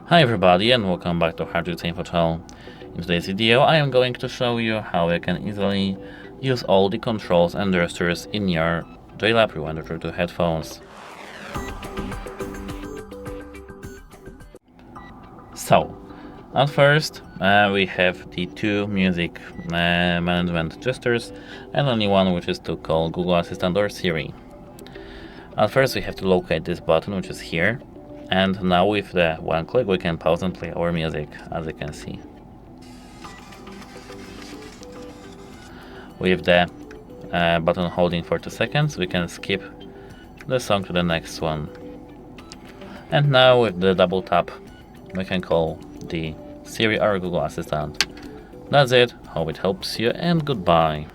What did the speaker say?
Hi everybody and welcome back to How to Use Info channel. In today's video I am going to show you how you can easily use all the controls and gestures in your JLAB Rewind Retro 2 headphones. So, at first we have the two music management gestures and only one, which is to call Google Assistant or Siri. At first we have to locate this button, which is here. And now with the one click we can pause and play our music, as you can see. With the button holding for 2 seconds we can skip the song to the next one. And now with the double tap we can call the Siri or Google Assistant. That's it, hope it helps you and goodbye.